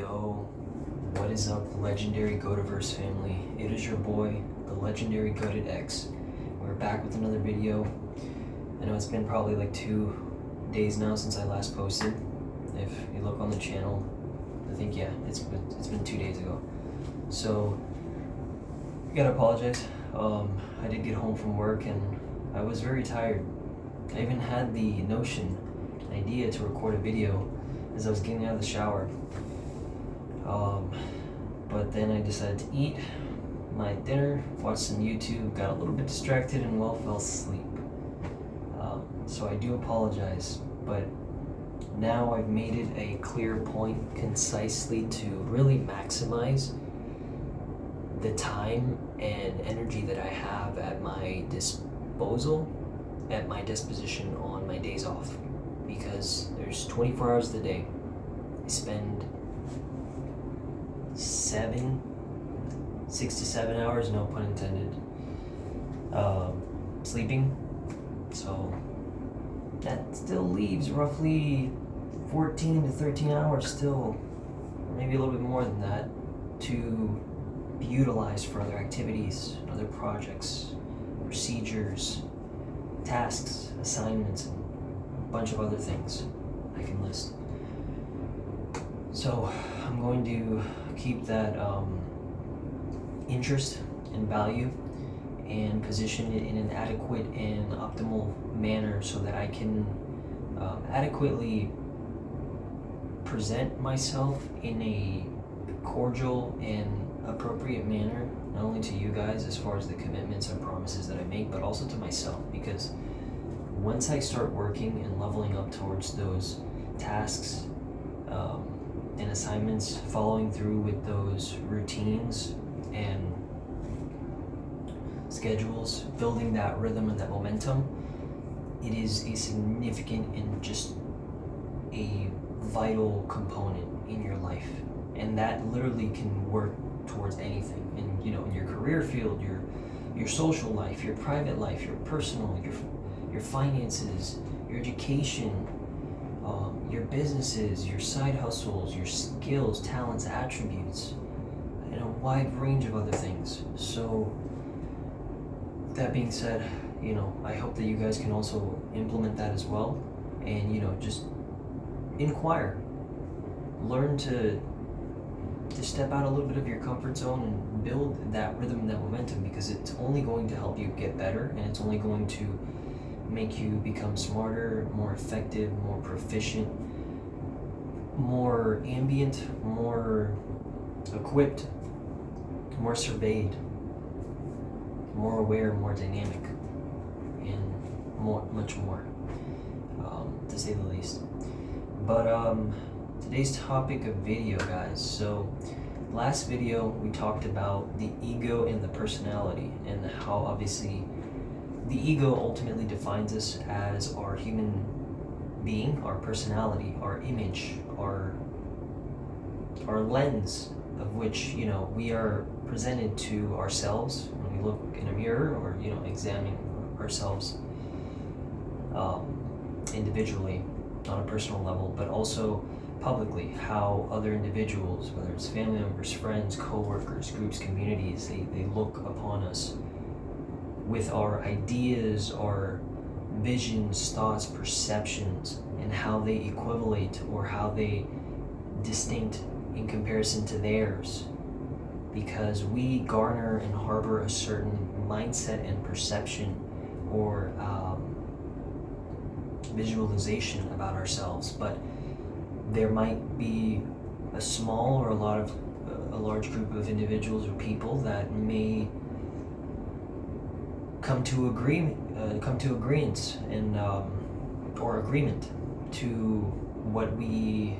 Yo, what is up, legendary Goativerse family? It is your boy, the legendary Goated X. We're back with another video. I know it's been probably like 2 days now since I last posted. If you look on the channel, I think it's been 2 days ago. So I gotta apologize. I did get home from work and I was very tired. I even had the idea to record a video as I was getting out of the shower. But then I decided to eat my dinner, watch some YouTube, got a little bit distracted and fell asleep. So I do apologize, but now I've made it a clear point concisely to really maximize the time and energy that I have at my disposition on my days off, because there's 24 hours of the day. I spend 6 to 7 hours, no pun intended, sleeping. So that still leaves roughly 14 to 13 hours still, or maybe a little bit more than that, to be utilized for other activities, other projects, procedures, tasks, assignments, and a bunch of other things I can list. So I'm going to keep that interest and value and position it in an adequate and optimal manner so that I can adequately present myself in a cordial and appropriate manner, not only to you guys as far as the commitments and promises that I make, but also to myself, because once I start working and leveling up towards those tasks and assignments, following through with those routines and schedules, building that rhythm and that momentum, it is a significant and just a vital component in your life. And that literally can work towards anything. In your career field, your social life, your private life, your personal, your finances, your education, your businesses, your side hustles, your skills, talents, attributes, and a wide range of other things. So that being said, I hope that you guys can also implement that as well, and just inquire, learn to step out a little bit of your comfort zone and build that rhythm and that momentum, because it's only going to help you get better, and it's only going to make you become smarter, more effective, more proficient, more ambient, more equipped, more surveyed, more aware, more dynamic, and much more, to say the least. But today's topic of video, guys. So last video we talked about the ego and the personality, and how obviously the ego ultimately defines us as our human being, our personality, our image, our lens of which we are presented to ourselves when we look in a mirror, or examine ourselves individually on a personal level, but also publicly, how other individuals, whether it's family members, friends, co-workers, groups, communities, they look upon us with our ideas, our visions, thoughts, perceptions, and how they equivalate or how they distinct in comparison to theirs, because we garner and harbor a certain mindset and perception or visualization about ourselves. But there might be a small or a large group of individuals or people that may come to agreement and or agreement to what we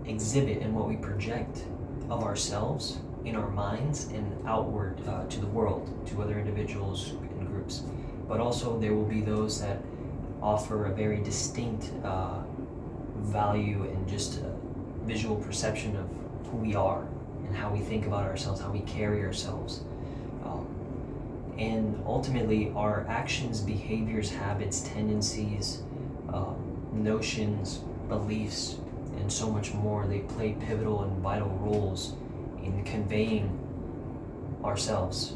exhibit and what we project of ourselves in our minds and outward to the world, to other individuals and groups. But also there will be those that offer a very distinct value and just visual perception of who we are and how we think about ourselves, how we carry ourselves. And ultimately our actions, behaviors, habits, tendencies, notions, beliefs, and so much more. They play pivotal and vital roles in conveying ourselves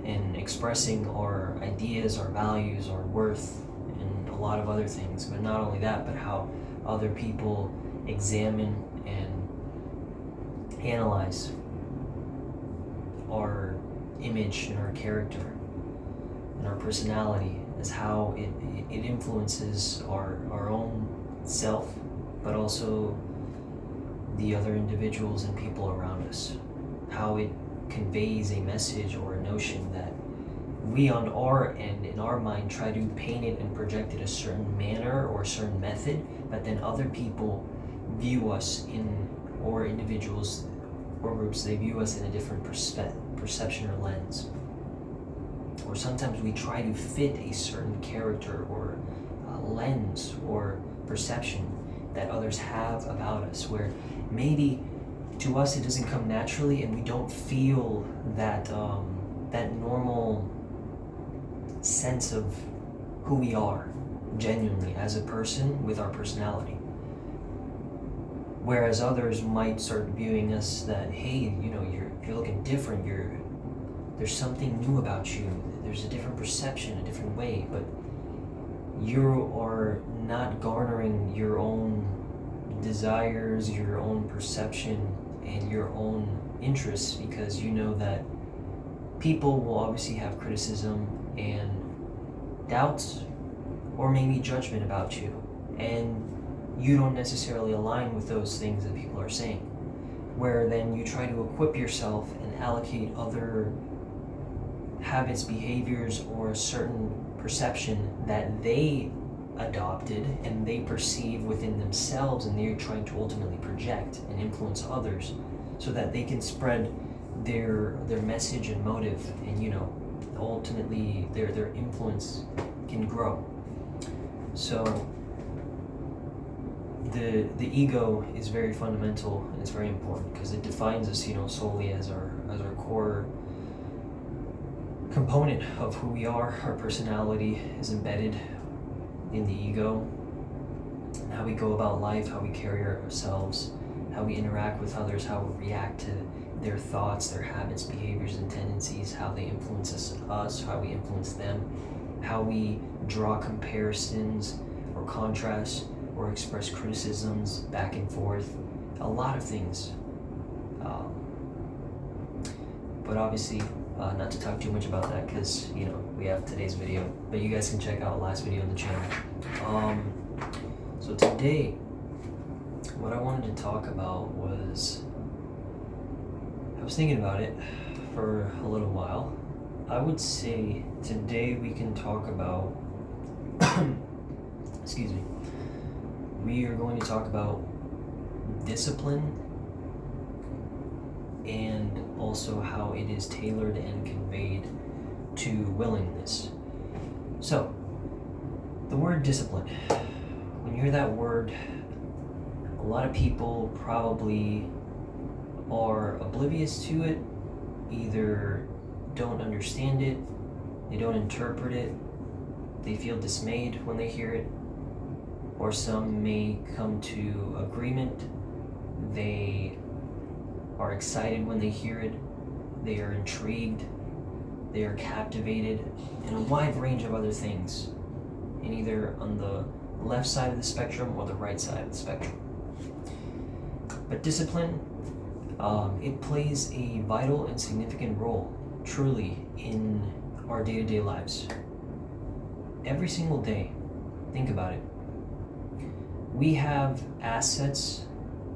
and expressing our ideas, our values, our worth, and a lot of other things. But not only that, but how other people examine and analyze our image and our character and our personality, as how it influences our own self, but also the other individuals and people around us. How it conveys a message or a notion that we on our end, in our mind, try to paint it and project it a certain manner or a certain method, but then other people view us in, or individuals or groups, they view us in a different perception or lens. Or sometimes we try to fit a certain character or lens or perception that others have about us, where maybe to us it doesn't come naturally and we don't feel that that normal sense of who we are genuinely as a person with our personality. Whereas others might start viewing us that, hey, you know, you're looking different, there's something new about you, there's a different perception, a different way, but you are not garnering your own desires, your own perception, and your own interests, because you know that people will obviously have criticism and doubts or maybe judgment about you, and you don't necessarily align with those things that people are saying, where then you try to equip yourself and allocate other habits, behaviors, or a certain perception that they adopted and they perceive within themselves, and they're trying to ultimately project and influence others so that they can spread their message and motive, and you know, ultimately their influence can grow. So the ego is very fundamental and it's very important because it defines us, you know, solely as our core component of who we are. Our personality is embedded in the ego, and how we go about life, how we carry ourselves, how we interact with others, how we react to their thoughts, their habits, behaviors, and tendencies, how they influence us, how we influence them, how we draw comparisons or contrasts or express criticisms back and forth, a lot of things. But obviously, not to talk too much about that because, you know, we have today's video, but you guys can check out last video on the channel. So today, what I wanted to talk about was, I was thinking about it for a little while. I would say today we can talk about, excuse me, we are going to talk about discipline and also how it is tailored and conveyed to willingness. So, the word discipline, when you hear that word, a lot of people probably are oblivious to it, either don't understand it, they don't interpret it, they feel dismayed when they hear it, or some may come to agreement, they are excited when they hear it, they are intrigued, they are captivated, and a wide range of other things, and either on the left side of the spectrum or the right side of the spectrum. But discipline, it plays a vital and significant role, truly, in our day-to-day lives. Every single day, think about it. We have assets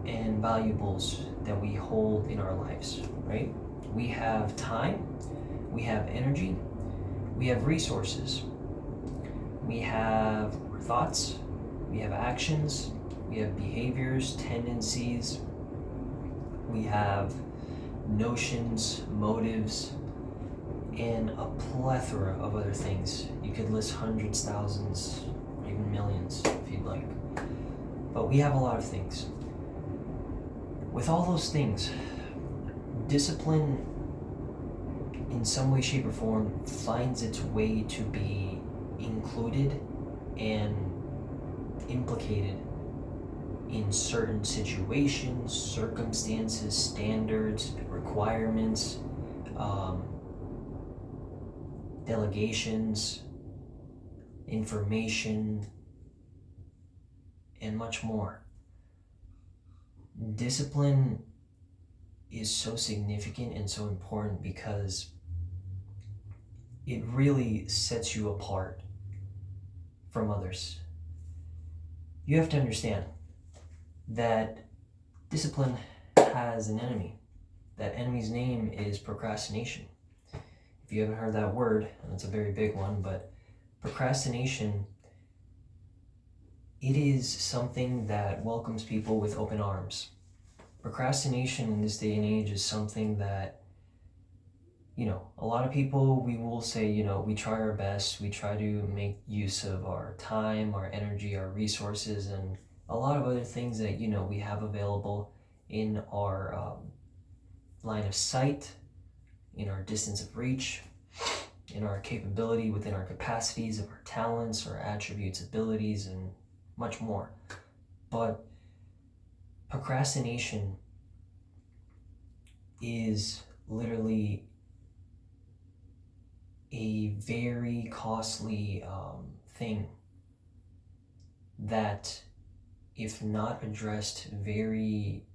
and valuables that we hold in our lives, right? We have time, we have energy, we have resources, we have thoughts, we have actions, we have behaviors, tendencies, we have notions, motives, and a plethora of other things. You could list hundreds, thousands, even millions if you'd like. But we have a lot of things. With all those things, discipline in some way, shape, or form finds its way to be included and implicated in certain situations, circumstances, standards, requirements, delegations, information, and much more. Discipline is so significant and so important because it really sets you apart from others. You have to understand that discipline has an enemy. That enemy's name is procrastination. If you haven't heard that word, and it's a very big one, but procrastination, it is something that welcomes people with open arms. Procrastination in this day and age is something that, a lot of people, we will say, we try our best, we try to make use of our time, our energy, our resources, and a lot of other things that, we have available in our line of sight, in our distance of reach, in our capability, within our capacities of our talents, our attributes, abilities, and much more. But procrastination is literally a very costly thing that, if not addressed very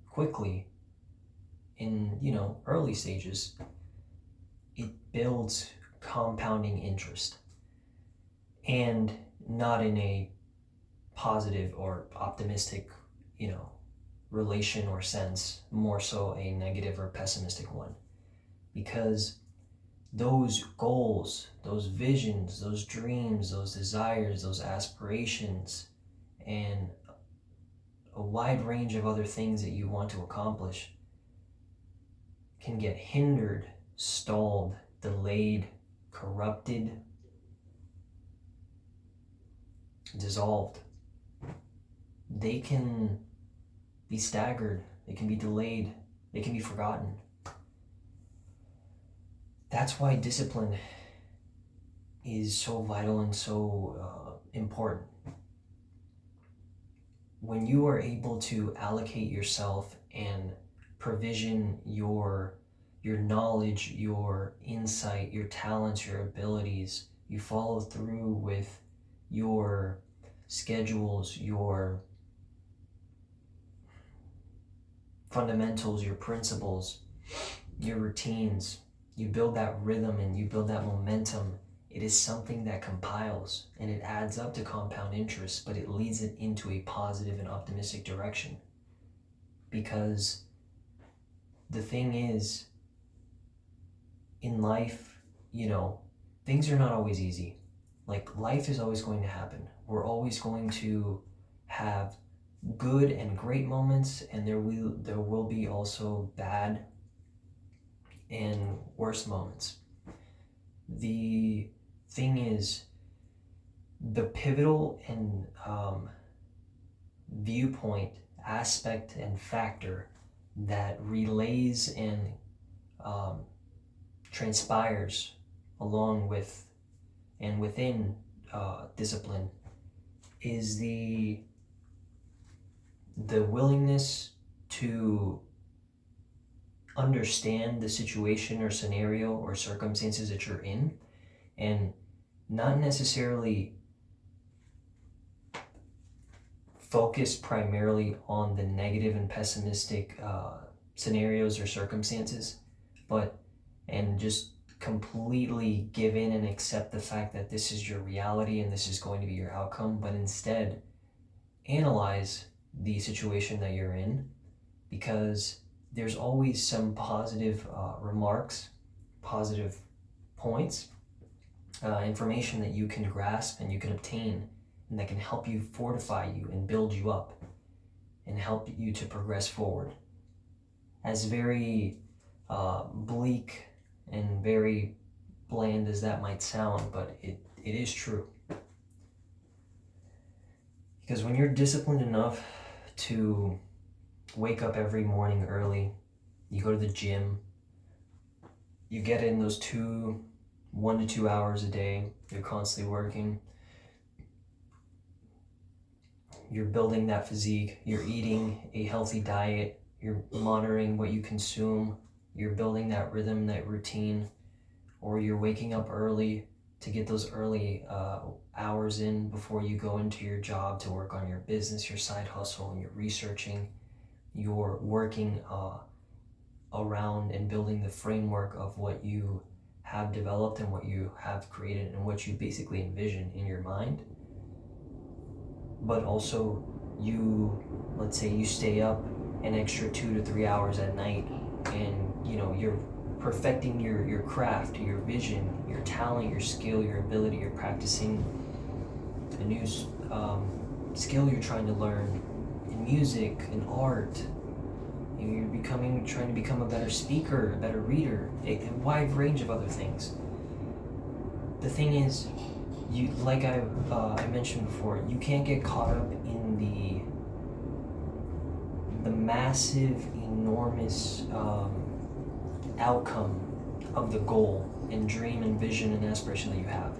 quickly in early stages, it builds compounding interest, and not in a positive or optimistic relation or sense, more so a negative or pessimistic one, because those goals, those visions, those dreams, those desires, those aspirations, and a wide range of other things that you want to accomplish can get hindered, stalled, delayed, corrupted, dissolved. They can be staggered, they can be delayed, they can be forgotten. That's why discipline is so vital and so important. When you are able to allocate yourself and provision your knowledge, your insight, your talents, your abilities, you follow through with your schedules, your fundamentals, your principles, your routines, you build that rhythm and you build that momentum. It is something that compiles and it adds up to compound interest, but it leads it into a positive and optimistic direction. Because the thing is, in life, things are not always easy. Like, life is always going to happen. We're always going to have good and great moments, and there will be also bad and worse moments. The thing is, the pivotal and viewpoint, aspect, and factor that relays and transpires along with and within discipline is the willingness to understand the situation or scenario or circumstances that you're in, and not necessarily focus primarily on the negative and pessimistic scenarios or circumstances, and just completely give in and accept the fact that this is your reality and this is going to be your outcome, but instead analyze the situation that you're in, because there's always some positive remarks, positive points, information that you can grasp and you can obtain, and that can help you fortify you and build you up and help you to progress forward. As very bleak and very bland as that might sound, but it is true. Because when you're disciplined enough to wake up every morning early, you go to the gym, you get in those 1 to 2 hours a day, you're constantly working, you're building that physique, you're eating a healthy diet, you're monitoring what you consume, you're building that rhythm, that routine, or you're waking up early to get those early hours in before you go into your job to work on your business, your side hustle, and you're researching, you're working around and building the framework of what you have developed and what you have created and what you basically envision in your mind. But also let's say you stay up an extra 2 to 3 hours at night, and you're perfecting your craft, your vision, your talent, your skill, your ability. You're practicing a new skill you're trying to learn in music, in art. You're trying to become a better speaker, a better reader, a wide range of other things. The thing is, like I mentioned before, you can't get caught up in the massive, enormous outcome of the goal and dream and vision and aspiration that you have.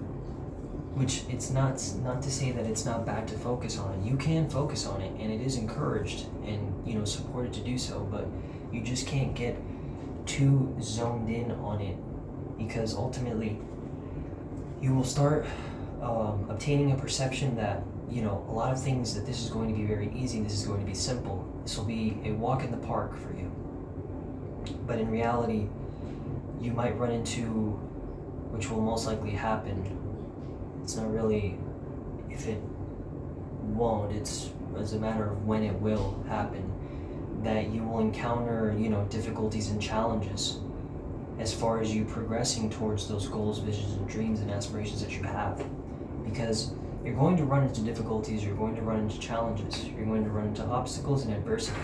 Which it's not to say that it's not bad to focus on it. You can focus on it, and it is encouraged and supported to do so, but you just can't get too zoned in on it, because ultimately you will start obtaining a perception that a lot of things, that this is going to be very easy, this is going to be simple, this will be a walk in the park for you. But in reality, you might run into, which will most likely happen, it's not really if it won't, it's as a matter of when it will happen, that you will encounter difficulties and challenges as far as you progressing towards those goals, visions, and dreams and aspirations that you have. Because you're going to run into difficulties, you're going to run into challenges, you're going to run into obstacles and adversity.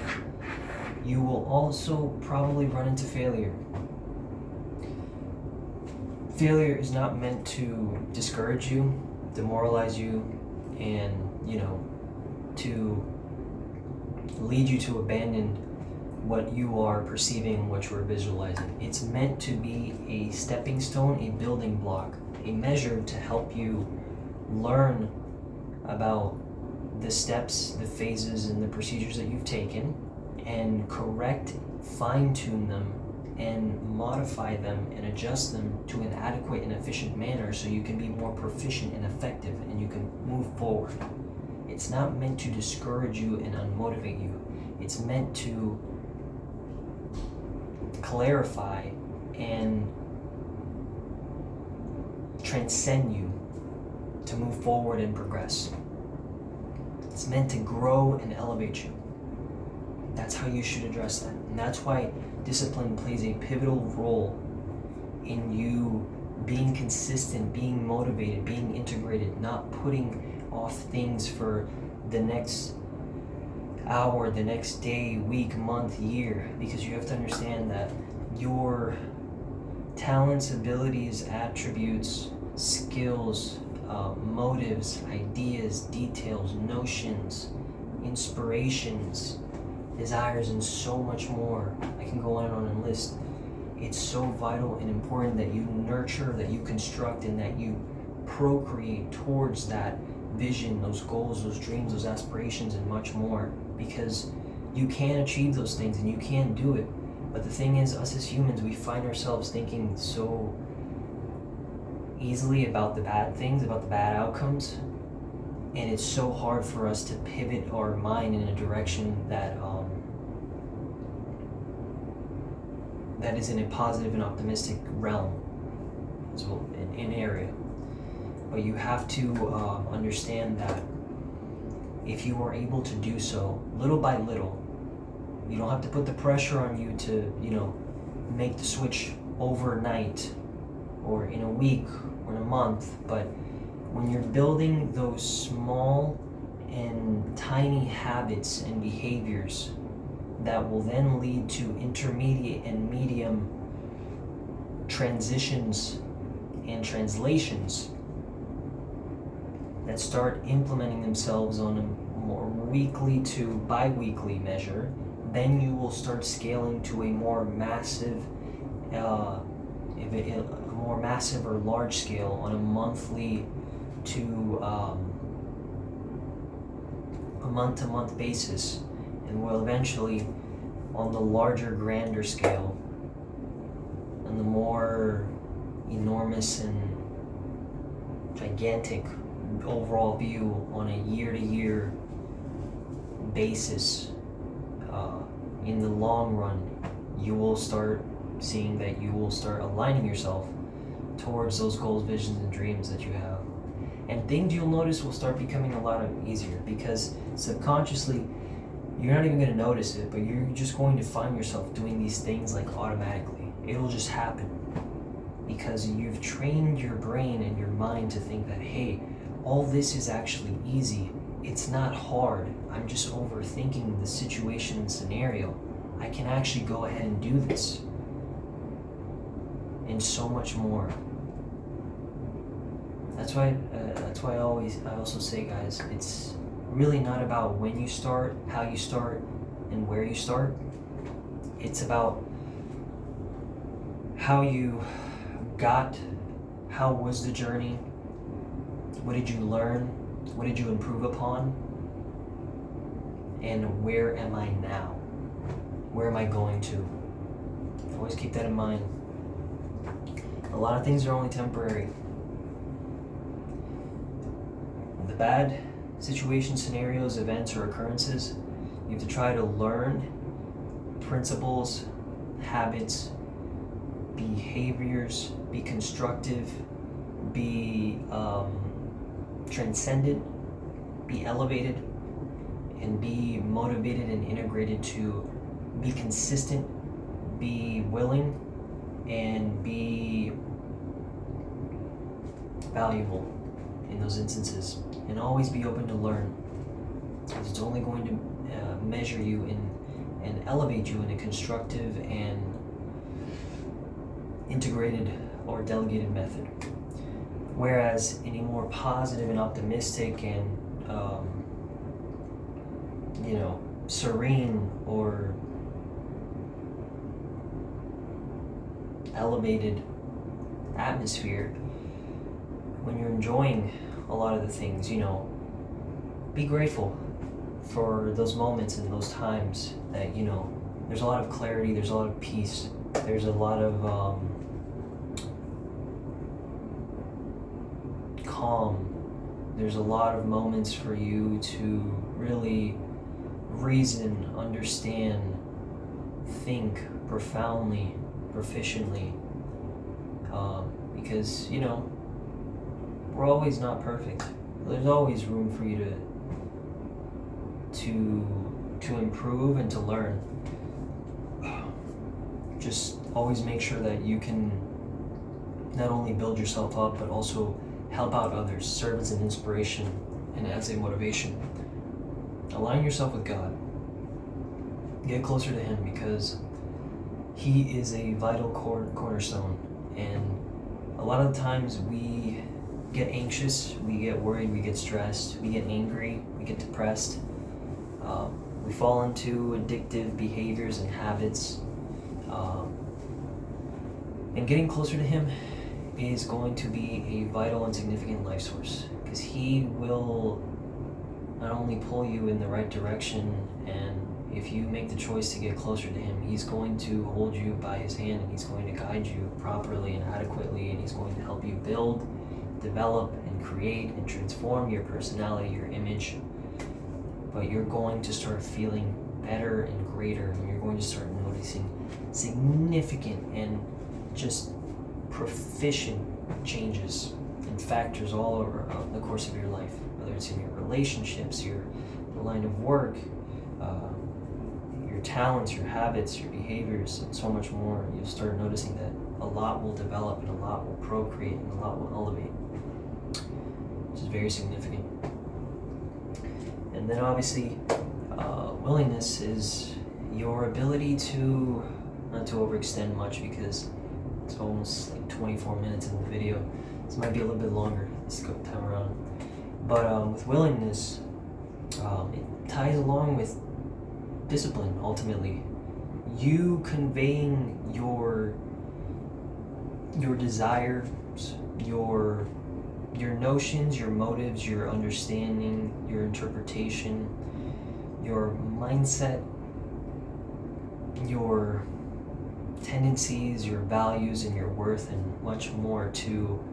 You will also probably run into failure. Failure is not meant to discourage you, demoralize you, and to lead you to abandon what you are perceiving, what you are visualizing. It's meant to be a stepping stone, a building block, a measure to help you learn about the steps, the phases, and the procedures that you've taken, and correct, fine-tune them, and modify them and adjust them to an adequate and efficient manner so you can be more proficient and effective and you can move forward. It's not meant to discourage you and unmotivate you. It's meant to clarify and transcend you to move forward and progress. It's meant to grow and elevate you. That's how you should address that. And that's why discipline plays a pivotal role in you being consistent, being motivated, being integrated, not putting off things for the next hour, the next day, week, month, year, because you have to understand that your talents, abilities, attributes, skills, motives, ideas, details, notions, inspirations, desires, and so much more. I can go on and on and list. It's so vital and important that you nurture, that you construct, and that you procreate towards that vision, those goals, those dreams, those aspirations, and much more, because you can achieve those things and you can do it. But the thing is, us as humans, we find ourselves thinking so easily about the bad things, about the bad outcomes, and it's so hard for us to pivot our mind in a direction that that is in a positive and optimistic realm as well, in area. But you have to understand that if you are able to do so little by little, you don't have to put the pressure on you to make the switch overnight or in a week or in a month. But when you're building those small and tiny habits and behaviors that will then lead to intermediate and medium transitions and translations that start implementing themselves on a more weekly to bi-weekly measure, then you will start scaling to a more massive or large scale on a monthly to a month-to-month basis, and will eventually, on the larger, grander scale, and the more enormous and gigantic overall view on a year-to-year basis, in the long run, you will start seeing that you will start aligning yourself towards those goals, visions, and dreams that you have. And things you'll notice will start becoming a lot easier, because subconsciously, you're not even going to notice it, but you're just going to find yourself doing these things like automatically. It'll just happen because you've trained your brain and your mind to think that, hey, all this is actually easy. It's not hard. I'm just overthinking the situation and scenario. I can actually go ahead and do this. And so much more. That's why I also say, guys, it's really not about when you start, how you start, and where you start. It's about how you got, how was the journey, what did you learn, what did you improve upon, and where am I now? Where am I going to? Always keep that in mind. A lot of things are only temporary. The bad situations, scenarios, events, or occurrences, you have to try to learn principles, habits, behaviors, be constructive, be transcendent, be elevated, and be motivated and integrated to be consistent, be willing, and be valuable in those instances, and always be open to learn, because it's only going to measure you and elevate you in a constructive and integrated or delegated method. Whereas in a more positive and optimistic and serene or elevated atmosphere, when you're enjoying a lot of the things, be grateful for those moments and those times that, there's a lot of clarity, there's a lot of peace, there's a lot of calm. There's a lot of moments for you to really reason, understand, think profoundly, proficiently, because we're always not perfect. There's always room for you to improve and to learn. Just always make sure that you can not only build yourself up, but also help out others, serve as an inspiration and as a motivation. Align yourself with God. Get closer to Him, because He is a vital cornerstone. And a lot of the times we get anxious, we get worried, we get stressed, we get angry, we get depressed. We fall into addictive behaviors and habits. And getting closer to Him is going to be a vital and significant life source, because He will not only pull you in the right direction, and if you make the choice to get closer to Him, He's going to hold you by His hand, and He's going to guide you properly and adequately, and He's going to help you build, develop, and create and transform your personality, your image. But you're going to start feeling better and greater, and you're going to start noticing significant and just proficient changes and factors all over the course of your life, whether it's in your relationships, your line of work, your talents, your habits, your behaviors, and so much more. You'll start noticing that a lot will develop, and a lot will procreate, and a lot will elevate, which is very significant. And then obviously, willingness is your ability to, not to overextend much, because it's almost like 24 minutes in the video. This might be a little bit longer this time around. But with willingness, it ties along with discipline, ultimately. You conveying your desires, your your notions, your motives, your understanding, your interpretation, your mindset, your tendencies, your values, and your worth, and much more, to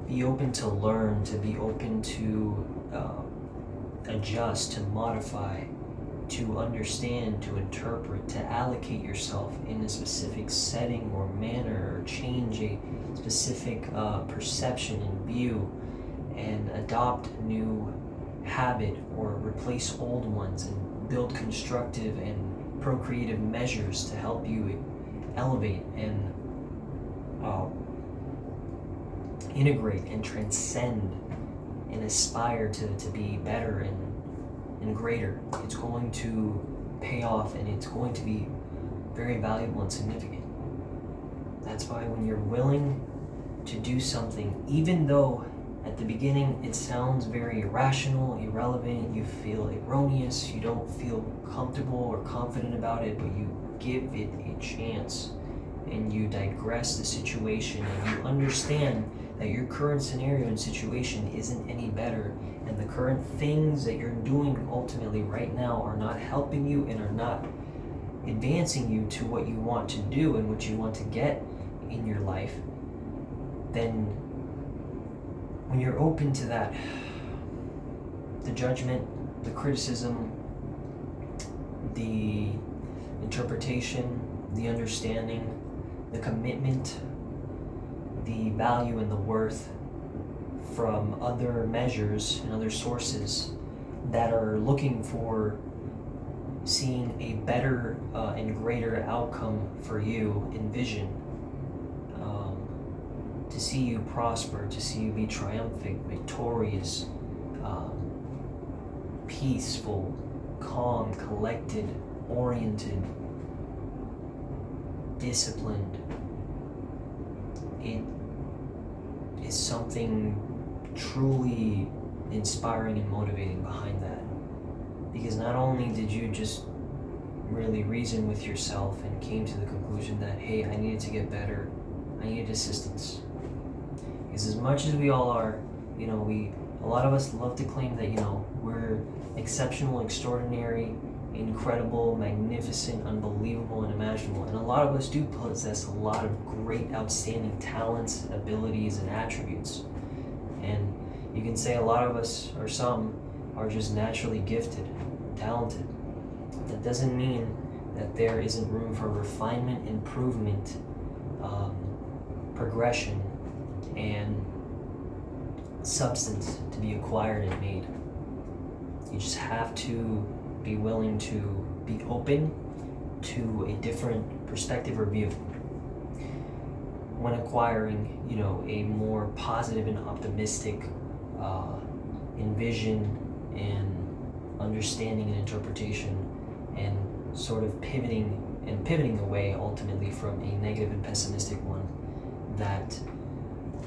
be open to learn, to be open to adjust, to modify, to understand, to interpret, to allocate yourself in a specific setting or manner, or change a specific perception and view, and adopt new habit or replace old ones, and build constructive and procreative measures to help you elevate and integrate and transcend and aspire to be better and greater. It's going to pay off, and it's going to be very valuable and significant. That's why when you're willing to do something, even though at the beginning it sounds very irrational, irrelevant, you feel erroneous, you don't feel comfortable or confident about it, but you give it a chance, and you digress the situation, and you understand that your current scenario and situation isn't any better, and the current things that you're doing ultimately right now are not helping you and are not advancing you to what you want to do and what you want to get in your life, then when you're open to that, the judgment, the criticism, the interpretation, the understanding, the commitment, the value and the worth from other measures and other sources that are looking for seeing a better and greater outcome for you in vision, to see you prosper, to see you be triumphant, victorious, peaceful, calm, collected, oriented, disciplined. It is something truly inspiring and motivating behind that. Because not only did you just really reason with yourself and came to the conclusion that, hey, I needed to get better, I needed assistance. Because as much as we all are, a lot of us love to claim that, we're exceptional, extraordinary, incredible, magnificent, unbelievable, and imaginable. And a lot of us do possess a lot of great, outstanding talents, abilities, and attributes. And you can say a lot of us, or some, are just naturally gifted, talented. That doesn't mean that there isn't room for refinement, improvement, progression, and substance to be acquired and made. You just have to be willing to be open to a different perspective or view when acquiring, a more positive and optimistic envision and understanding and interpretation, and sort of pivoting away ultimately from a negative and pessimistic one that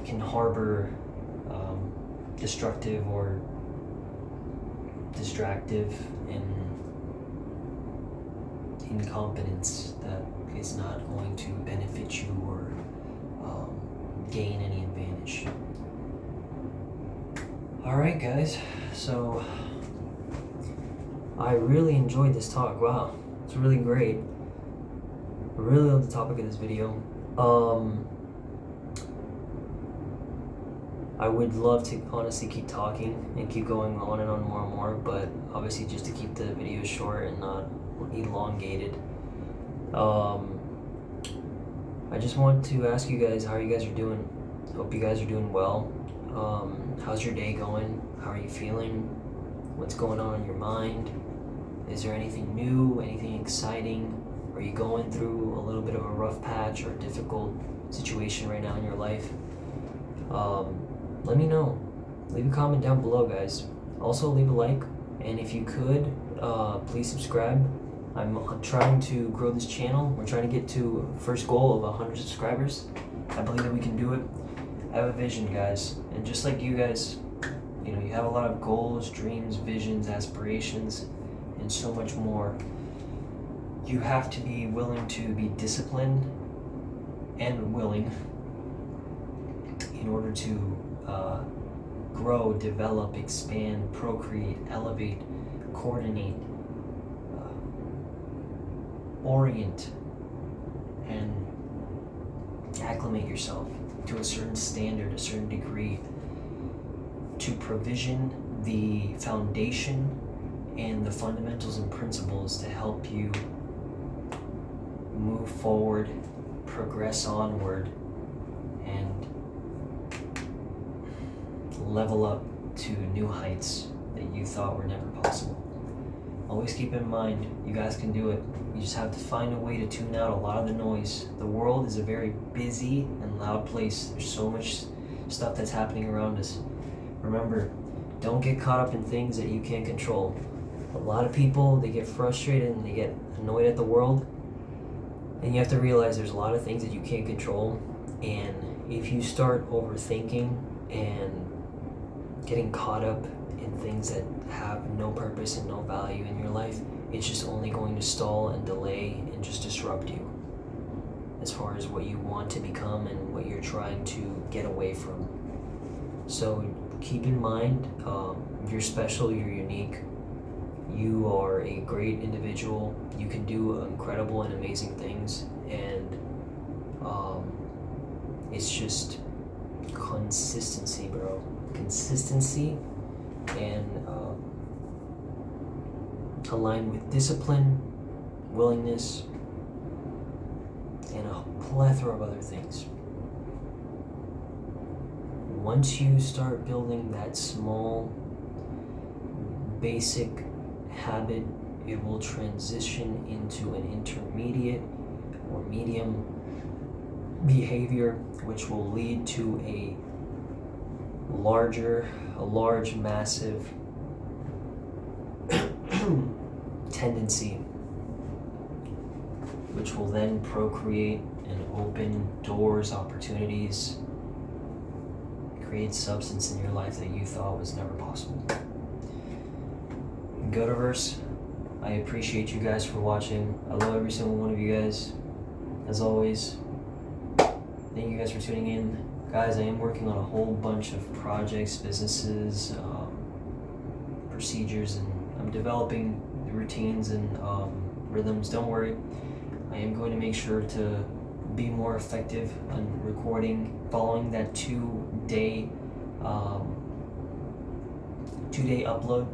can harbor destructive or distractive and incompetence that is not going to benefit you or gain any advantage. Alright guys, so I really enjoyed this talk. Wow, it's really great. I really love the topic of this video. I would love to honestly keep talking and keep going on and on more and more, but obviously just to keep the videos short and not elongated. I just want to ask you guys how you guys are doing. Hope you guys are doing well. How's your day going? How are you feeling? What's going on in your mind? Is there anything new, anything exciting? Are you going through a little bit of a rough patch or difficult situation right now in your life? Let me know. Leave a comment down below, guys. Also, leave a like, and if you could, please subscribe. I'm trying to grow this channel. We're trying to get to first goal of 100 subscribers. I believe that we can do it. I have a vision, guys, and just like you guys, you have a lot of goals, dreams, visions, aspirations, and so much more. You have to be willing to be disciplined and willing in order to grow, develop, expand, procreate, elevate, coordinate, orient, and acclimate yourself to a certain standard, a certain degree, to provision the foundation and the fundamentals and principles to help you move forward, progress onward, and level up to new heights that you thought were never possible. Always keep in mind, you guys can do it. You just have to find a way to tune out a lot of the noise. The world is a very busy and loud place. There's so much stuff that's happening around us. Remember, don't get caught up in things that you can't control. A lot of people, they get frustrated and they get annoyed at the world. And you have to realize there's a lot of things that you can't control. And if you start overthinking and getting caught up in things that have no purpose and no value in your life, it's just only going to stall and delay and just disrupt you as far as what you want to become and what you're trying to get away from. So keep in mind, you're special, you're unique, you are a great individual, you can do incredible and amazing things, and it's just consistency, bro. Consistency, and align with discipline, willingness, and a plethora of other things. Once you start building that small, basic habit, it will transition into an intermediate or medium behavior, which will lead to a large, massive tendency, which will then procreate and open doors, opportunities, create substance in your life that you thought was never possible. Goodiverse, I appreciate you guys for watching. I love every single one of you guys. As always, thank you guys for tuning in. Guys, I am working on a whole bunch of projects, businesses, procedures, and I'm developing routines and rhythms. Don't worry, I am going to make sure to be more effective on recording, following that two-day upload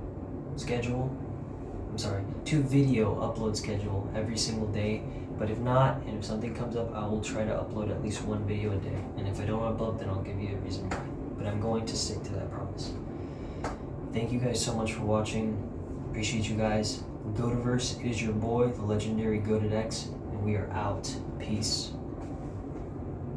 schedule. I'm sorry, 2 video upload schedule every single day. But if not, and if something comes up, I will try to upload at least 1 video a day. And if I don't upload, then I'll give you a reason why. But I'm going to stick to that promise. Thank you guys so much for watching. Appreciate you guys. Goodiverse, it is your boy, the legendary Goated X, and we are out. Peace.